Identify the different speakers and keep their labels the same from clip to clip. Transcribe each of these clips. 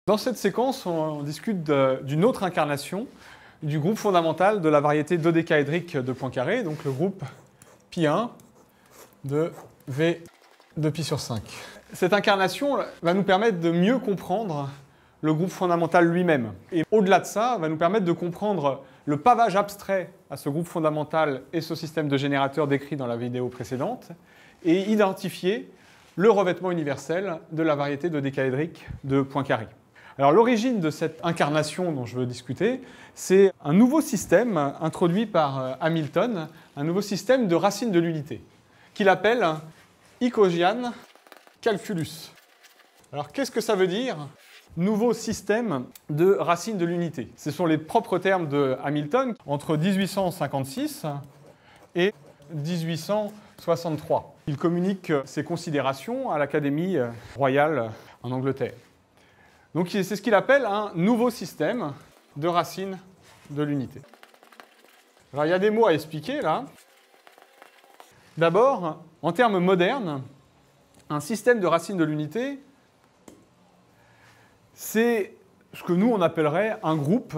Speaker 1: Dans cette séquence, on discute d'une autre incarnation du groupe fondamental de la variété dodécaédrique de Poincaré, donc le groupe π1 de V de π sur 5. Cette incarnation va nous permettre de mieux comprendre le groupe fondamental lui-même. Et au-delà de ça, va nous permettre de comprendre le pavage abstrait à ce groupe fondamental et ce système de générateurs décrit dans la vidéo précédente, et identifier le revêtement universel de la variété dodécaédrique de Poincaré. Alors l'origine de cette incarnation dont je veux discuter, c'est un nouveau système introduit par Hamilton, un nouveau système de racines de l'unité, qu'il appelle Icosian calculus. Alors qu'est-ce que ça veut dire, nouveau système de racines de l'unité? Ce sont les propres termes de Hamilton entre 1856 et 1863. Il communique ses considérations à l'Académie royale en Angleterre. Donc c'est ce qu'il appelle un nouveau système de racines de l'unité. Alors il y a des mots à expliquer là. D'abord, en termes modernes, un système de racines de l'unité, c'est ce que nous on appellerait un groupe,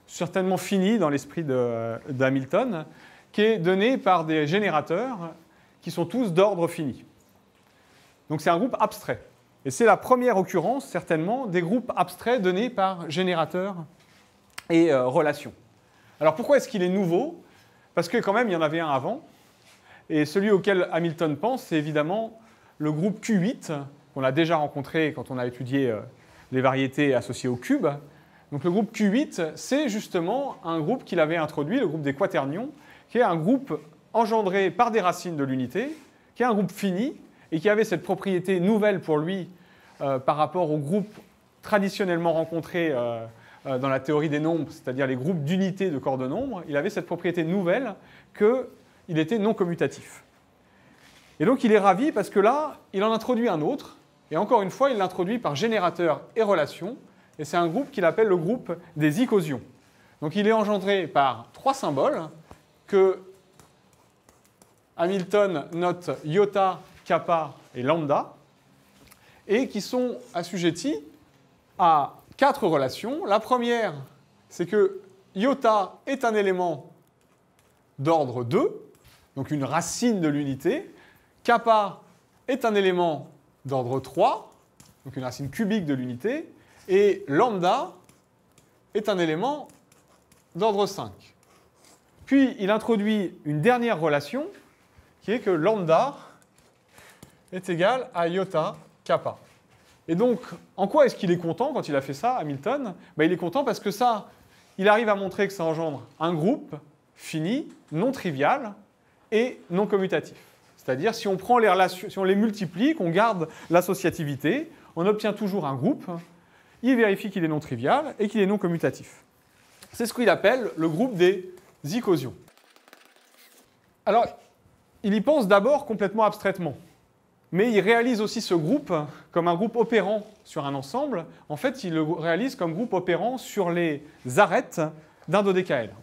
Speaker 1: certainement fini dans l'esprit d'Hamilton, qui est donné par des générateurs qui sont tous d'ordre fini. Donc c'est un groupe abstrait. Et c'est la première occurrence, certainement, des groupes abstraits donnés par générateurs et relations. Alors pourquoi est-ce qu'il est nouveau? Parce que quand même, il y en avait un avant. Et celui auquel Hamilton pense, c'est évidemment le groupe Q8, qu'on a déjà rencontré quand on a étudié les variétés associées au cube. Donc le groupe Q8, c'est justement un groupe qu'il avait introduit, le groupe des quaternions, qui est un groupe engendré par des racines de l'unité, qui est un groupe fini, et qui avait cette propriété nouvelle pour lui par rapport aux groupes traditionnellement rencontrés dans la théorie des nombres, c'est-à-dire les groupes d'unités de corps de nombres. Il avait cette propriété nouvelle qu'il était non commutatif. Et donc il est ravi parce que là, il en introduit un autre, et encore une fois, il l'introduit par générateur et relation, et c'est un groupe qu'il appelle le groupe des icosions. Donc il est engendré par trois symboles que Hamilton note iota, kappa et lambda, et qui sont assujettis à quatre relations. La première, c'est que iota est un élément d'ordre 2, donc une racine de l'unité. Kappa est un élément d'ordre 3, donc une racine cubique de l'unité. Et lambda est un élément d'ordre 5. Puis il introduit une dernière relation, qui est que lambda est égal à iota kappa. Et donc, en quoi est-ce qu'il est content quand il a fait ça, Hamilton? Il est content parce que ça, il arrive à montrer que ça engendre un groupe fini, non trivial et non commutatif. C'est-à-dire, si on prend les relations, si on les multiplie, qu'on garde l'associativité, on obtient toujours un groupe. Il vérifie qu'il est non trivial et qu'il est non commutatif. C'est ce qu'il appelle le groupe des icosions. Alors, il y pense d'abord complètement abstraitement. Mais il réalise aussi ce groupe comme un groupe opérant sur un ensemble. En fait, il le réalise comme groupe opérant sur les arêtes d'un dodécaèdre.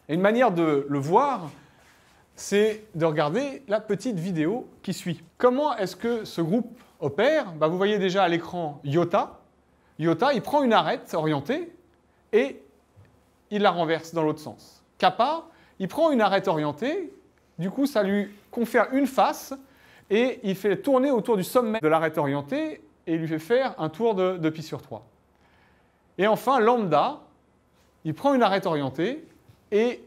Speaker 1: Et une manière de le voir, c'est de regarder la petite vidéo qui suit. Comment est-ce que ce groupe opère? Vous voyez déjà à l'écran iota. Iota, il prend une arête orientée et il la renverse dans l'autre sens. Kappa, il prend une arête orientée, du coup ça lui confère une face, et il fait tourner autour du sommet de l'arête orientée et il lui fait faire un tour de π sur 3. Et enfin, lambda, il prend une arête orientée et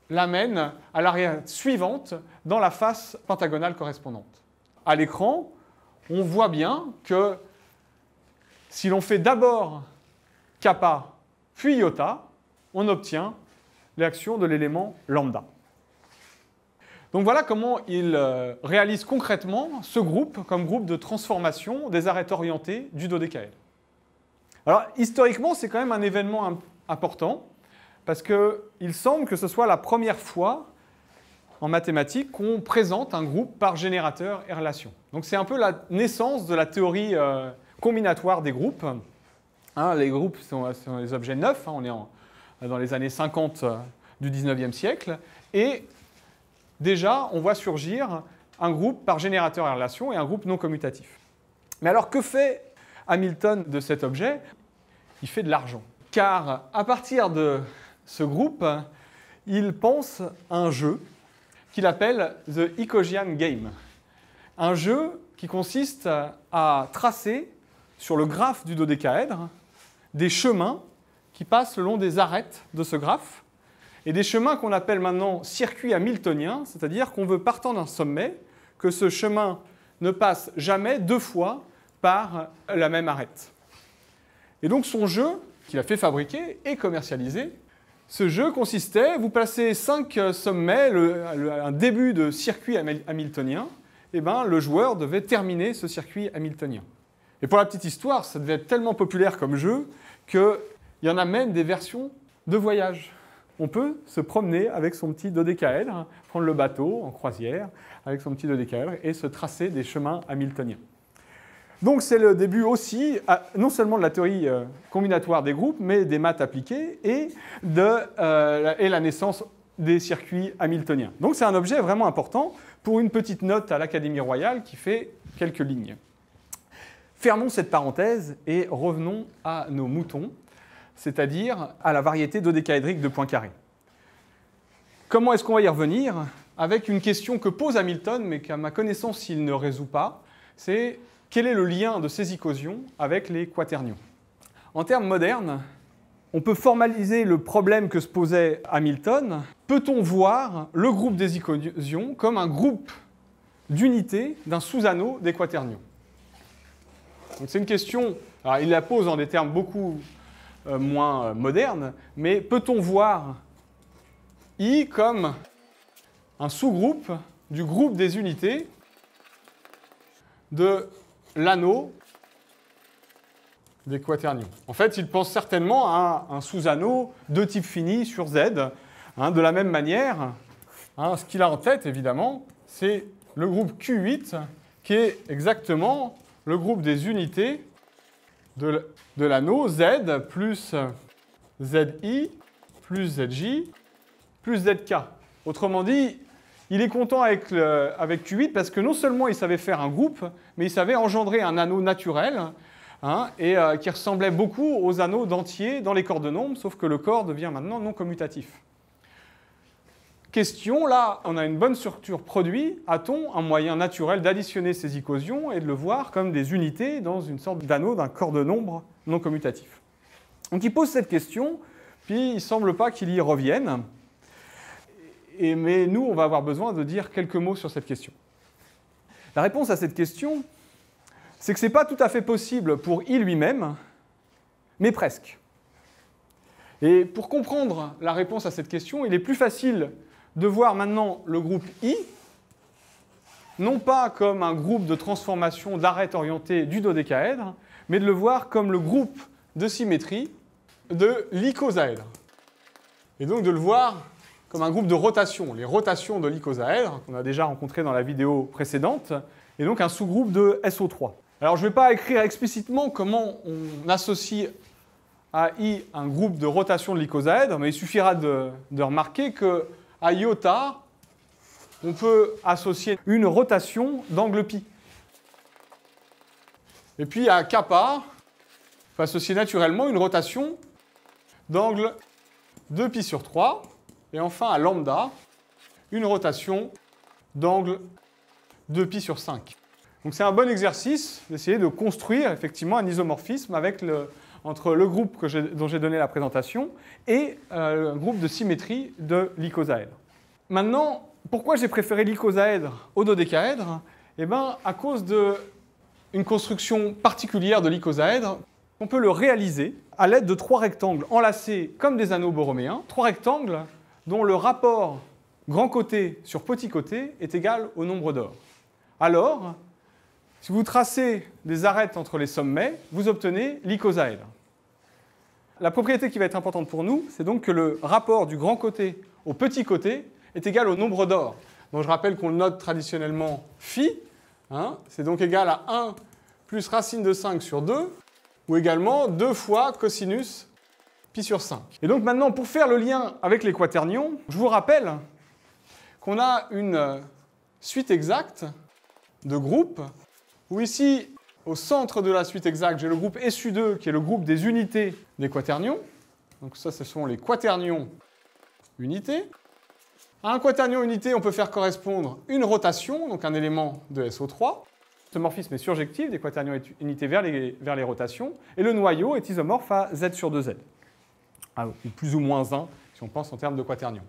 Speaker 1: l'amène à l'arête suivante dans la face pentagonale correspondante. À l'écran, on voit bien que si l'on fait d'abord kappa puis iota, on obtient l'action de l'élément lambda. Donc voilà comment il réalise concrètement ce groupe comme groupe de transformation des arêtes orientées du dodécaèdre. Alors historiquement, c'est quand même un événement important parce qu'il semble que ce soit la première fois en mathématiques qu'on présente un groupe par générateur et relation. Donc c'est un peu la naissance de la théorie combinatoire des groupes. Les groupes sont des objets neufs, on est dans les années 50 du 19e siècle, et déjà, on voit surgir un groupe par générateur et relation et un groupe non commutatif. Mais alors, que fait Hamilton de cet objet, il fait de l'argent. Car à partir de ce groupe, il pense à un jeu qu'il appelle The Ecosian Game. Un jeu qui consiste à tracer sur le graphe du dodécaèdre des chemins qui passent le long des arêtes de ce graphe, et des chemins qu'on appelle maintenant circuits hamiltoniens, c'est-à-dire qu'on veut, partant d'un sommet, que ce chemin ne passe jamais 2 fois par la même arête. Et donc son jeu, qu'il a fait fabriquer et commercialiser, ce jeu consistait, vous placez 5 sommets, un début de circuit hamiltonien, et ben, le joueur devait terminer ce circuit hamiltonien. Et pour la petite histoire, ça devait être tellement populaire comme jeu qu'il y en a même des versions de voyage. On peut se promener avec son petit dodécaèdre, prendre le bateau en croisière avec son petit dodécaèdre et se tracer des chemins hamiltoniens. Donc c'est le début aussi, non seulement de la théorie combinatoire des groupes, mais des maths appliquées et la naissance des circuits hamiltoniens. Donc c'est un objet vraiment important pour une petite note à l'Académie royale qui fait quelques lignes. Fermons cette parenthèse et revenons à nos moutons, c'est-à-dire à la variété dodécaédrique de Poincaré. Comment est-ce qu'on va y revenir? Avec une question que pose Hamilton, mais qu'à ma connaissance, il ne résout pas, c'est quel est le lien de ces icosions avec les quaternions? En termes modernes, on peut formaliser le problème que se posait Hamilton. Peut-on voir le groupe des icosions comme un groupe d'unités d'un sous-anneau des quaternions? Donc c'est une question, alors il la pose en des termes beaucoup moins modernes, mais peut-on voir I comme un sous-groupe du groupe des unités de l'anneau des quaternions? En fait, il pense certainement à un sous-anneau de type fini sur Z. De la même manière, ce qu'il a en tête, évidemment, c'est le groupe Q8, qui est exactement le groupe des unités de l'anneau Z plus ZI plus ZJ plus ZK. Autrement dit, il est content avec Q8 parce que non seulement il savait faire un groupe, mais il savait engendrer un anneau naturel qui ressemblait beaucoup aux anneaux d'entier dans les corps de nombres, sauf que le corps devient maintenant non commutatif. Question, là, on a une bonne structure produit. A-t-on un moyen naturel d'additionner ces icosions et de le voir comme des unités dans une sorte d'anneau d'un corps de nombre non commutatif? Donc il pose cette question, puis il ne semble pas qu'il y revienne. Mais nous, on va avoir besoin de dire quelques mots sur cette question. La réponse à cette question, c'est que ce n'est pas tout à fait possible pour I lui-même, mais presque. Et pour comprendre la réponse à cette question, il est plus facile de voir maintenant le groupe I, non pas comme un groupe de transformation d'arêtes orientées du dodécaèdre, mais de le voir comme le groupe de symétrie de l'icosaèdre. Et donc de le voir comme un groupe de rotation, les rotations de l'icosaèdre, qu'on a déjà rencontré dans la vidéo précédente, et donc un sous-groupe de SO3. Alors je ne vais pas écrire explicitement comment on associe à I un groupe de rotation de l'icosaèdre, mais il suffira de remarquer qu'à iota, on peut associer une rotation d'angle pi. Et puis à kappa, on peut associer naturellement une rotation d'angle 2pi sur 3. Et enfin à lambda, une rotation d'angle 2pi sur 5. Donc c'est un bon exercice d'essayer de construire effectivement un isomorphisme entre le groupe dont j'ai donné la présentation et un groupe de symétrie de l'icosaèdre. Maintenant, pourquoi j'ai préféré l'icosaèdre au dodécaèdre? Eh bien, à cause d'une construction particulière de l'icosaèdre, on peut le réaliser à l'aide de 3 rectangles enlacés comme des anneaux borroméens, 3 rectangles dont le rapport grand côté sur petit côté est égal au nombre d'or. Alors, si vous tracez des arêtes entre les sommets, vous obtenez l'icosaèdre. La propriété qui va être importante pour nous, c'est donc que le rapport du grand côté au petit côté est égal au nombre d'or. Donc je rappelle qu'on le note traditionnellement phi, c'est donc égal à 1 plus racine de 5 sur 2, ou également 2 fois cosinus pi sur 5. Et donc maintenant, pour faire le lien avec les quaternions, je vous rappelle qu'on a une suite exacte de groupes où ici, au centre de la suite exacte, j'ai le groupe SU2 qui est le groupe des unités des quaternions. Donc ça, ce sont les quaternions unités. À un quaternion unité, on peut faire correspondre une rotation, donc un élément de SO3. Ce morphisme est surjectif des quaternions unités vers les rotations. Et le noyau est isomorphe à Z sur 2Z. Ou plus ou moins 1, si on pense en termes de quaternions.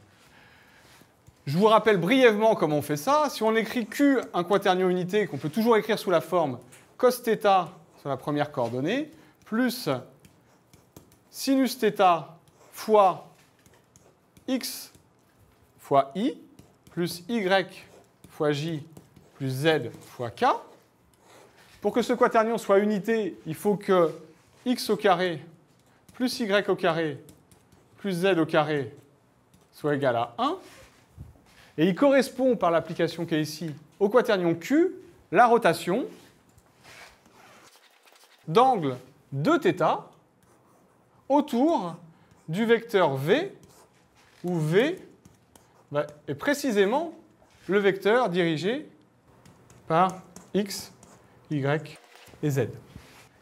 Speaker 1: Je vous rappelle brièvement comment on fait ça. Si on écrit Q, un quaternion unité, qu'on peut toujours écrire sous la forme cos θ sur la première coordonnée, plus sinus θ fois x fois i, plus y fois j, plus z fois k. Pour que ce quaternion soit unité, il faut que x au carré plus y au carré plus z au carré soit égal à 1. Et il correspond, par l'application qui est ici, au quaternion Q, la rotation d'angle de θ autour du vecteur V, où V est précisément le vecteur dirigé par x, y et z.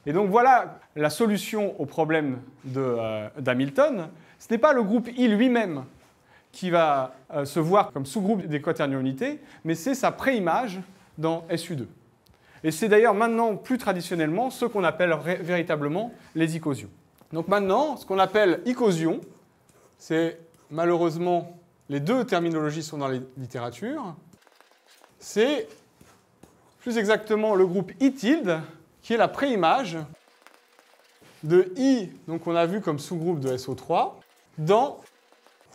Speaker 1: Et donc voilà la solution au problème d'Hamilton. Ce n'est pas le groupe I lui-même qui va se voir comme sous-groupe des quaternions unités, mais c'est sa préimage dans SU2. Et c'est d'ailleurs maintenant, plus traditionnellement, ce qu'on appelle véritablement les icosions. Donc maintenant, ce qu'on appelle icosyon, c'est malheureusement, les deux terminologies sont dans les littératures, c'est plus exactement le groupe I tilde, qui est la préimage de I, donc on a vu comme sous-groupe de SO3, dans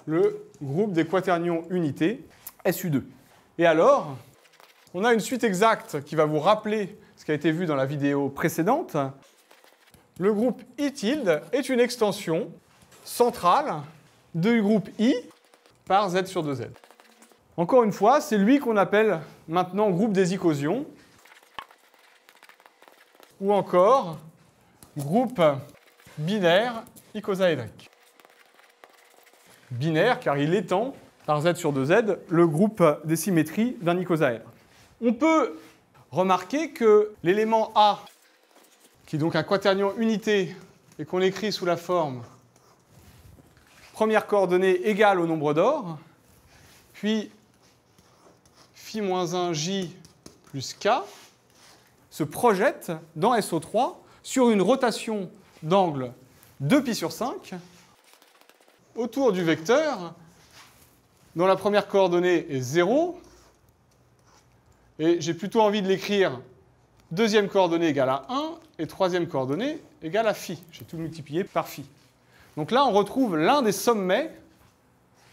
Speaker 1: le groupe des quaternions unités SU2. Et alors, on a une suite exacte qui va vous rappeler ce qui a été vu dans la vidéo précédente. Le groupe I tilde est une extension centrale du groupe I par Z sur 2Z. Encore une fois, c'est lui qu'on appelle maintenant groupe des icosyon, ou encore groupe binaire icosaédrique. Binaire car il étend par Z sur 2Z le groupe des symétries d'un icosaèdre. On peut remarquer que l'élément A, qui est donc un quaternion unité et qu'on écrit sous la forme première coordonnée égale au nombre d'or, puis φ-1j plus k, se projette dans SO3 sur une rotation d'angle 2π sur 5 autour du vecteur dont la première coordonnée est 0, et j'ai plutôt envie de l'écrire deuxième coordonnée égale à 1 et troisième coordonnée égale à φ. J'ai tout multiplié par φ. Donc là, on retrouve l'un des sommets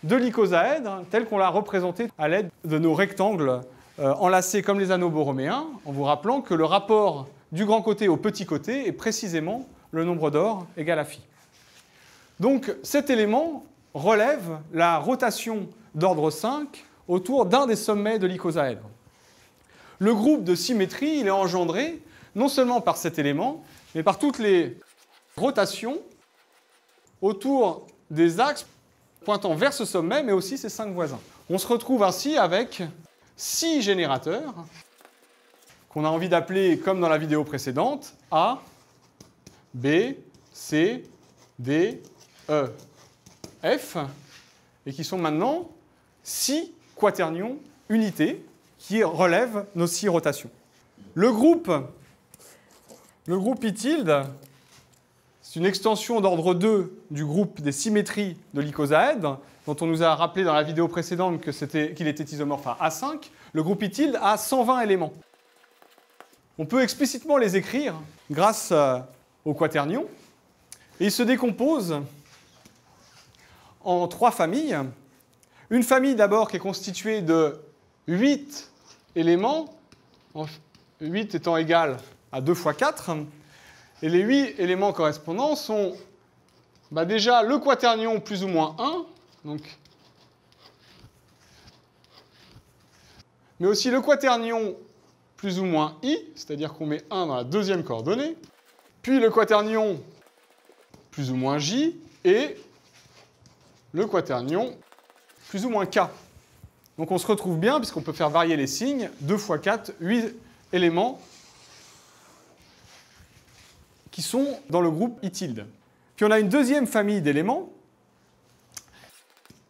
Speaker 1: de l'icosaèdre tel qu'on l'a représenté à l'aide de nos rectangles enlacés comme les anneaux borroméens, en vous rappelant que le rapport du grand côté au petit côté est précisément le nombre d'or égal à φ. Donc cet élément relève la rotation d'ordre 5 autour d'un des sommets de l'icosaèdre. Le groupe de symétrie, il est engendré non seulement par cet élément, mais par toutes les rotations autour des axes pointant vers ce sommet, mais aussi ses 5 voisins. On se retrouve ainsi avec 6 générateurs qu'on a envie d'appeler, comme dans la vidéo précédente, A, B, C, D, E, F, et qui sont maintenant 6 quaternions unités qui relèvent nos 6 rotations. Le groupe I tilde, c'est une extension d'ordre 2 du groupe des symétries de l'icosaèdre, dont on nous a rappelé dans la vidéo précédente qu'il était isomorphe à A5. Le groupe I tilde a 120 éléments. On peut explicitement les écrire grâce aux quaternions, et ils se décomposent en 3 familles. Une famille d'abord qui est constituée de 8 éléments, 8 étant égal à 2 fois 4, et les 8 éléments correspondants sont déjà le quaternion plus ou moins 1, donc, mais aussi le quaternion plus ou moins i, c'est-à-dire qu'on met 1 dans la deuxième coordonnée, puis le quaternion plus ou moins j, et le quaternion plus ou moins k. Donc on se retrouve bien, puisqu'on peut faire varier les signes, 2 fois 4, 8 éléments qui sont dans le groupe I tilde. Puis on a une deuxième famille d'éléments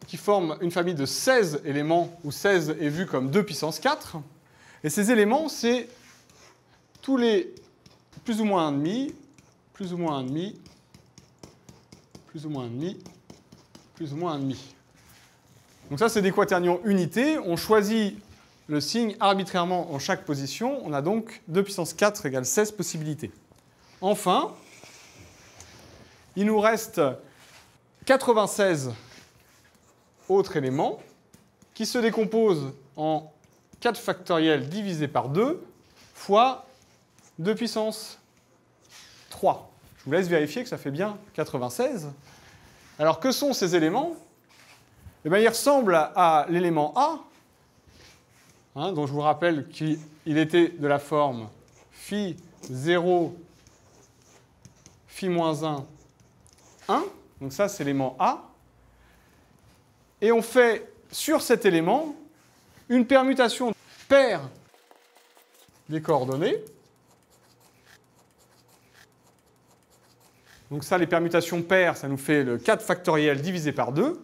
Speaker 1: qui forment une famille de 16 éléments, où 16 est vu comme 2 puissance 4. Et ces éléments, c'est tous les plus ou moins 1,5, plus ou moins 1,5, plus ou moins 1,5, plus ou moins 1,5. Donc ça, c'est des quaternions unités. On choisit le signe arbitrairement en chaque position. On a donc 2 puissance 4 égale 16 possibilités. Enfin, il nous reste 96 autres éléments qui se décomposent en 4 factoriels divisé par 2 fois 2 puissance 3. Je vous laisse vérifier que ça fait bien 96. Alors, que sont ces éléments? Eh bien, ils ressemblent à l'élément A, hein, dont je vous rappelle qu'il était de la forme phi 0, phi moins 1, 1. Donc ça, c'est l'élément A. Et on fait sur cet élément une permutation paire des coordonnées. Donc ça, les permutations paires, ça nous fait le 4 factoriel divisé par 2.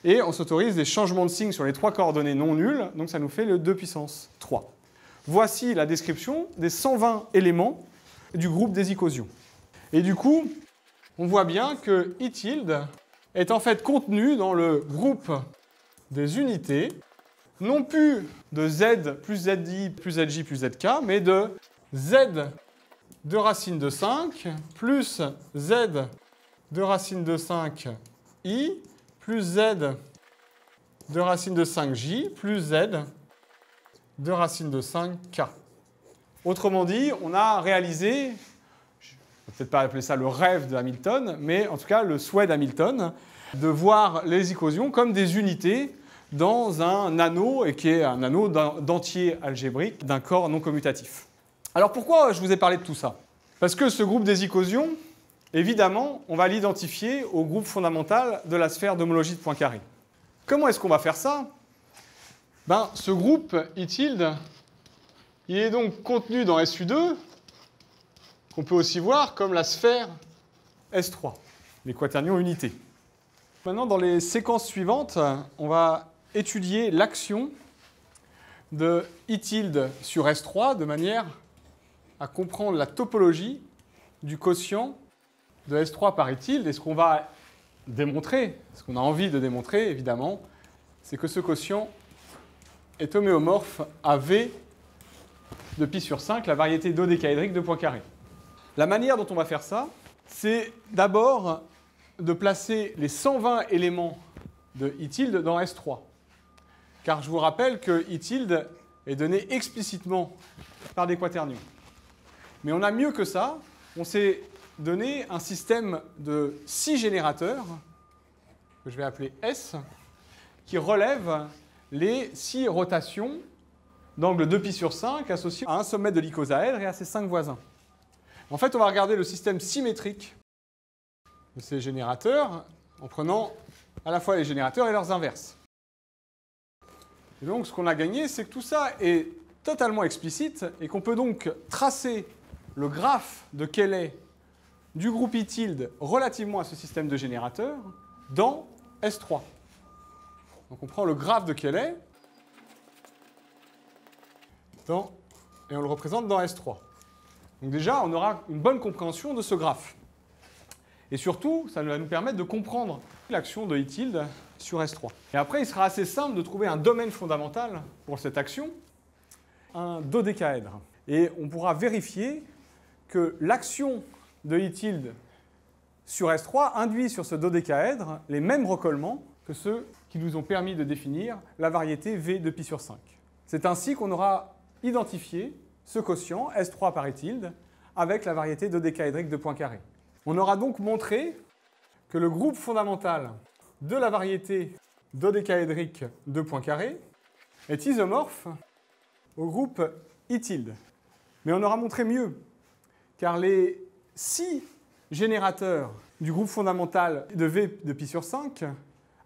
Speaker 1: Et on s'autorise des changements de signe sur les 3 coordonnées non nulles. Donc ça nous fait le 2 puissance 3. Voici la description des 120 éléments du groupe des icosions. Et du coup, on voit bien que I tilde est en fait contenu dans le groupe des unités, non plus de Z plus ZI plus ZJ plus ZK, mais de Z de racine de 5 plus Z de racine de 5I plus Z de racine de 5J plus Z de racine de 5K. Autrement dit, on a réalisé, je ne vais peut-être pas appeler ça le rêve de Hamilton, mais en tout cas le souhait d'Hamilton, de voir les icosions comme des unités dans un anneau, et qui est un anneau d'entier algébrique d'un corps non commutatif. Alors pourquoi je vous ai parlé de tout ça? Parce que ce groupe des icosions, évidemment, on va l'identifier au groupe fondamental de la sphère d'homologie de Poincaré. Comment est-ce qu'on va faire ça? Ce groupe I tilde, il est donc contenu dans SU2, qu'on peut aussi voir comme la sphère S3, les quaternions unités. Maintenant, dans les séquences suivantes, on va étudier l'action de I tilde sur S3 de manière à comprendre la topologie du quotient de S3 par I tilde. Et ce qu'on va démontrer, ce qu'on a envie de démontrer, évidemment, c'est que ce quotient est homéomorphe à V de pi sur 5, la variété dodécaédrique de Poincaré. La manière dont on va faire ça, c'est d'abord de placer les 120 éléments de I tilde dans S3. Car je vous rappelle que I tilde est donné explicitement par des quaternions. Mais on a mieux que ça. On s'est donné un système de 6 générateurs, que je vais appeler S, qui relève les 6 rotations d'angle 2π sur 5 associées à un sommet de l'icosaèdre et à ses 5 voisins. En fait, on va regarder le système symétrique de ces générateurs en prenant à la fois les générateurs et leurs inverses. Et donc, ce qu'on a gagné, c'est que tout ça est totalement explicite et qu'on peut donc tracer le graphe de Cayley du groupe I tilde relativement à ce système de générateurs dans S3. Donc, on prend le graphe de Cayley et on le représente dans S3. Donc déjà, on aura une bonne compréhension de ce graphe. Et surtout, ça va nous permettre de comprendre l'action de I tilde sur S3. Et après, il sera assez simple de trouver un domaine fondamental pour cette action, un dodécaèdre. Et on pourra vérifier que l'action de I tilde sur S3 induit sur ce dodécaèdre les mêmes recollements que ceux qui nous ont permis de définir la variété V de pi sur 5. C'est ainsi qu'on aura identifié ce quotient, S3 par I tilde, avec la variété dodécaédrique de Poincaré. On aura donc montré que le groupe fondamental de la variété dodécaédrique de Poincaré est isomorphe au groupe I tilde. Mais on aura montré mieux, car les 6 générateurs du groupe fondamental de V de pi sur 5,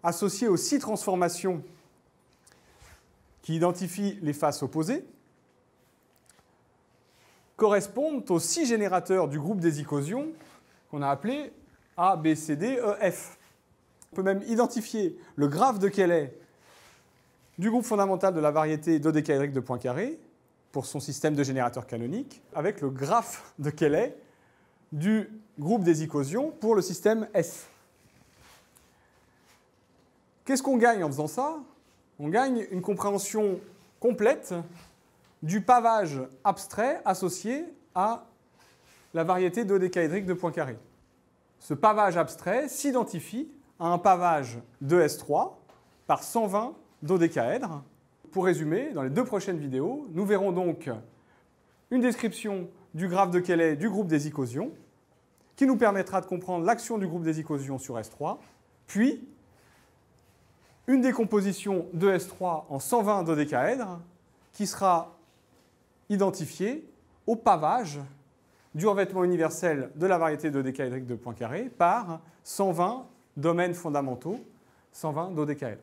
Speaker 1: associés aux 6 transformations qui identifient les faces opposées, correspondent aux 6 générateurs du groupe des icosions qu'on a appelé A, B, C, D, E, F. On peut même identifier le graphe de Cayley du groupe fondamental de la variété dodécaédrique de Poincaré pour son système de générateurs canoniques avec le graphe de Cayley du groupe des icosions pour le système S. Qu'est-ce qu'on gagne en faisant ça? On gagne une compréhension complète du pavage abstrait associé à la variété dodécaédrique de Poincaré. Ce pavage abstrait s'identifie à un pavage de S3 par 120 dodécaèdres. Pour résumer, dans les 2 prochaines vidéos, nous verrons donc une description du graphe de Cayley du groupe des icosions qui nous permettra de comprendre l'action du groupe des icosions sur S3, puis une décomposition de S3 en 120 dodécaèdres qui sera identifiée au pavage du revêtement universel de la variété dodécaédrique de Poincaré par 120 domaines fondamentaux, 120 dodécaèdres.